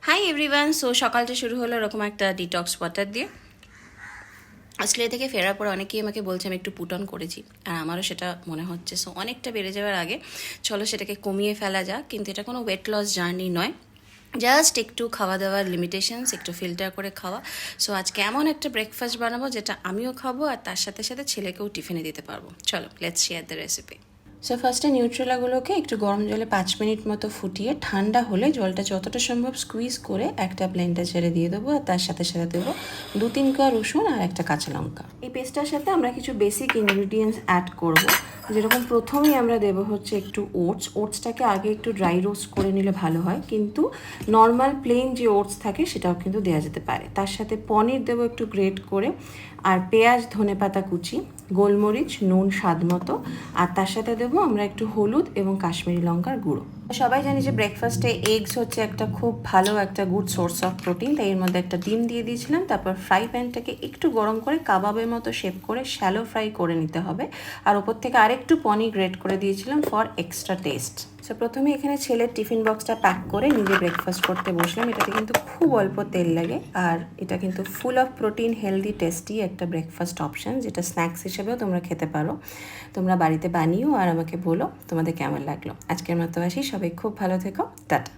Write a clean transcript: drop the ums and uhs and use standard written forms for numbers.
Hi everyone. So সকালটা শুরু হলো এরকম একটা ডিটক্স ওয়াটার দিয়ে। অস্ট্রেলিয়া থেকে ফেরার পর অনেকেই আমাকে বলছে আমি একটু পুট অন করেছি, আর আমারও সেটা মনে হচ্ছে। সো অনেকটা বেড়ে যাওয়ার আগে চলো সেটাকে কমিয়ে ফেলা যাক। কিন্তু এটা কোনো ওয়েট লস জার্নি নয়, জাস্ট একটু খাওয়া দাওয়ার লিমিটেশনস, একটু ফিল্টার করে খাওয়া। সো আজকে এমন একটা ব্রেকফাস্ট বানাবো যেটা আমিও খাবো আর তার সাথে সাথে ছেলেকেও টিফিনে দিতে পারবো। চলো let's share the recipe. So ফার্স্টে নিউট্রেলাগুলোকে একটু গরম জলে 5 মিনিট মতো ফুটিয়ে ঠান্ডা হলে জলটা যতটা সম্ভব স্কুইজ করে একটা ব্লেন্ডার ছেড়ে দিয়ে দেবো, আর তার সাথে সাথে দেবো 2-3 কোয়া রসুন আর একটা কাঁচা লঙ্কা। এই পেস্টটার সাথে আমরা কিছু বেসিক ইনগ্রিডিয়েন্টস অ্যাড করব। যেরকম প্রথমেই আমরা দেবো হচ্ছে একটু ওটসটাকে আগে একটু ড্রাই রোস্ট করে নিলে ভালো হয়, কিন্তু নর্মাল প্লেন যে ওটস থাকে সেটাও কিন্তু দেওয়া যেতে পারে। তার সাথে পনির দেবো একটু গ্রেট করে, আর পেঁয়াজ, ধনেপাতা কুচি, গোলমরিচ, নুন স্বাদ মতো, আর তার সাথে দেবো আমরা একটু হলুদ এবং কাশ্মীরি লঙ্কার গুঁড়ো। সবাই জানি যে ব্রেকফাস্টে এগস হচ্ছে একটা খুব ভালো একটা গুড সোর্স অফ প্রোটিন, তাই এর মধ্যে একটা ডিম দিয়ে দিয়েছিলাম। তারপর ফ্রাই প্যানটাকে একটু গরম করে কাবাবের মতো শেপ করে শ্যালো ফ্রাই করে নিতে হবে, আর ওপর থেকে আরেকটু পনির গ্রেট করে দিয়েছিলাম ফর এক্সট্রা টেস্ট। সো প্রথমে এখানে ছেলের টিফিন বক্সটা প্যাক করে নিজে ব্রেকফাস্ট করতে বসলাম। এটাতে কিন্তু খুব অল্প তেল লাগে, আর এটা কিন্তু full of protein, healthy, tasty একটা ব্রেকফাস্ট অপশান, যেটা স্ন্যাক্স হিসেবেও তোমরা খেতে পারো। তোমরা বাড়িতে বানিও আর আমাকে বলো তোমাদের কেমন লাগলো। আজকের মতো আসি, সবাই খুব ভালো থেকো, টাটা।